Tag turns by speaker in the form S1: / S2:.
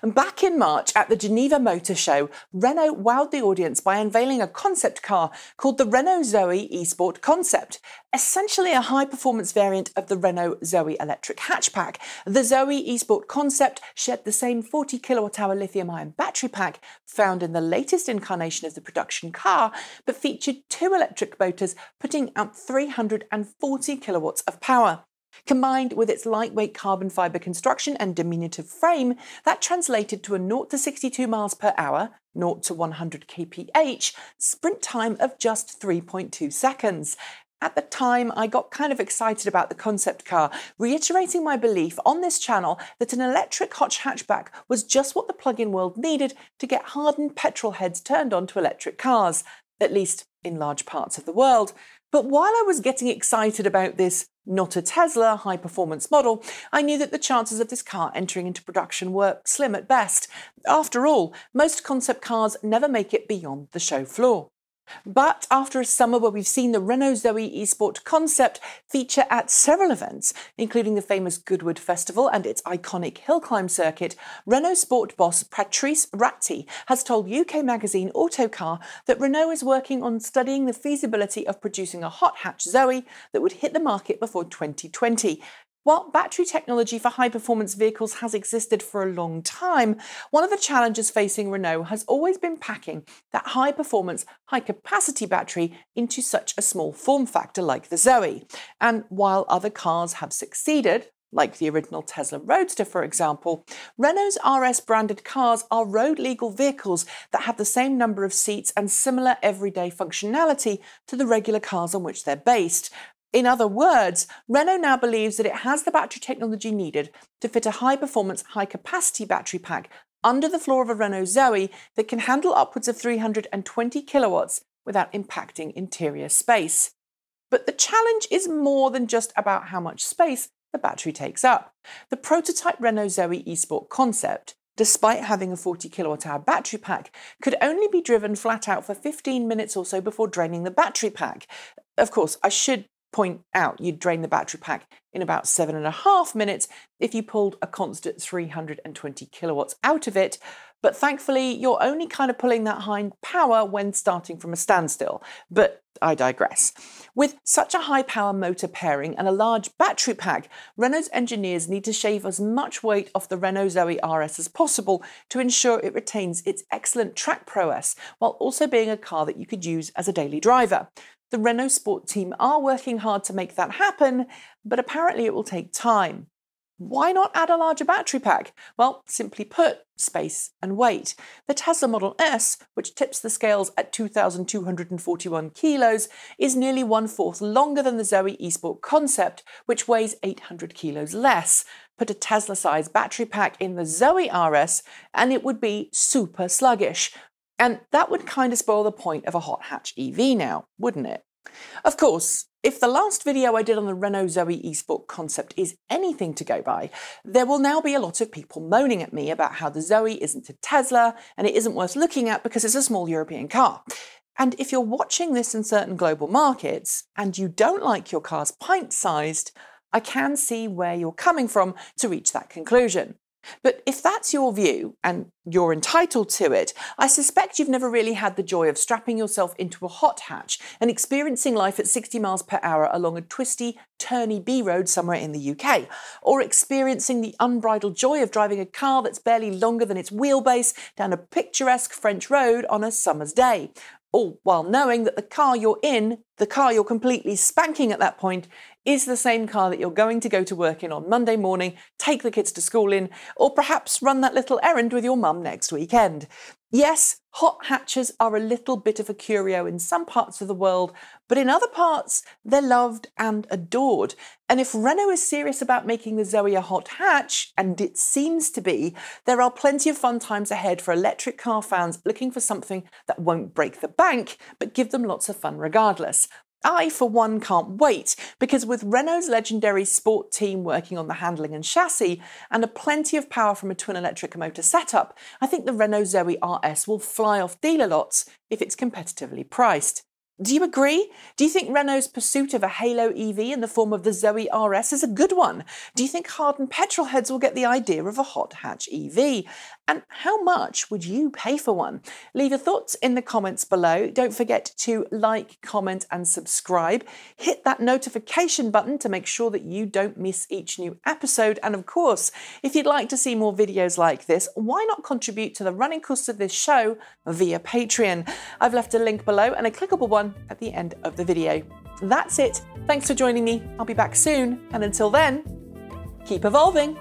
S1: Back in March at the Geneva Motor Show, Renault wowed the audience by unveiling a concept car called the Renault ZOE eSport Concept, essentially a high-performance variant of the Renault ZOE electric hatchback. The ZOE eSport Concept shared the same 40 kilowatt-hour lithium-ion battery pack found in the latest incarnation of the production car, but featured two electric motors putting out 340 kilowatts of power. Combined with its lightweight carbon fibre construction and diminutive frame, that translated to a 0 to 62 miles per hour, 0 to 100 kph, sprint time of just 3.2 seconds. At the time, I got kind of excited about the concept car, reiterating my belief on this channel that an electric hatchback was just what the plug-in world needed to get hardened petrol heads turned on to electric cars, at least in large parts of the world. But while I was getting excited about this not a Tesla high-performance model, I knew that the chances of this car entering into production were slim at best. After all, most concept cars never make it beyond the show floor. But after a summer where we've seen the Renault ZOE eSport Concept feature at several events, including the famous Goodwood Festival and its iconic hill climb circuit, Renault sport boss Patrice Ratti has told UK magazine Autocar that Renault is working on studying the feasibility of producing a hot hatch ZOE that would hit the market before 2020. While battery technology for high-performance vehicles has existed for a long time, one of the challenges facing Renault has always been packing that high-performance, high-capacity battery into such a small form factor like the ZOE. And while other cars have succeeded, like the original Tesla Roadster, for example, Renault's RS branded cars are road-legal vehicles that have the same number of seats and similar everyday functionality to the regular cars on which they're based. In other words, Renault now believes that it has the battery technology needed to fit a high-performance, high-capacity battery pack under the floor of a Renault ZOE that can handle upwards of 320 kilowatts without impacting interior space. But the challenge is more than just about how much space the battery takes up. The prototype Renault ZOE eSport Concept, despite having a 40 kilowatt-hour battery pack, could only be driven flat out for 15 minutes or so before draining the battery pack. Of course, I should point out you'd drain the battery pack in about 7.5 minutes if you pulled a constant 320 kilowatts out of it, but thankfully you're only kind of pulling that high power when starting from a standstill. But I digress. With such a high power motor pairing and a large battery pack, Renault's engineers need to shave as much weight off the Renault ZOE RS as possible to ensure it retains its excellent track prowess, while also being a car that you could use as a daily driver. The Renault Sport team are working hard to make that happen, but apparently it will take time. Why not add a larger battery pack? Well, simply put, space and weight. The Tesla Model S, which tips the scales at 2,241 kilos, is nearly 1/4 longer than the ZOE eSport Concept, which weighs 800 kilos less. Put a Tesla-sized battery pack in the ZOE RS and it would be super sluggish. And that would kind of spoil the point of a hot hatch EV now, wouldn't it? Of course, if the last video I did on the Renault ZOE eSport Concept is anything to go by, there will now be a lot of people moaning at me about how the ZOE isn't a Tesla and it isn't worth looking at because it's a small European car. And if you're watching this in certain global markets and you don't like your car's pint-sized, I can see where you're coming from to reach that conclusion. But if that's your view, and you're entitled to it, I suspect you've never really had the joy of strapping yourself into a hot hatch and experiencing life at 60 miles per hour along a twisty, turny B road somewhere in the UK, or experiencing the unbridled joy of driving a car that's barely longer than its wheelbase down a picturesque French road on a summer's day. All while knowing that the car you're in, the car you're completely spanking at that point, is the same car that you're going to go to work in on Monday morning, take the kids to school in, or perhaps run that little errand with your mum next weekend. Yes, hot hatches are a little bit of a curio in some parts of the world, but in other parts, they're loved and adored. And if Renault is serious about making the ZOE a hot hatch, and it seems to be, there are plenty of fun times ahead for electric car fans looking for something that won't break the bank, but give them lots of fun regardless. I, for one, can't wait, because with Renault's legendary sport team working on the handling and chassis, and a plenty of power from a twin electric motor setup, I think the Renault ZOE RS will fly off dealer lots if it's competitively priced. Do you agree? Do you think Renault's pursuit of a halo EV in the form of the ZOE RS is a good one? Do you think hardened petrol heads will get the idea of a hot hatch EV? And how much would you pay for one? Leave your thoughts in the comments below. Don't forget to like, comment and subscribe. Hit that notification button to make sure that you don't miss each new episode. And of course, if you'd like to see more videos like this, why not contribute to the running costs of this show via Patreon? I've left a link below and a clickable one at the end of the video. That's it. Thanks for joining me. I'll be back soon. And until then, keep evolving.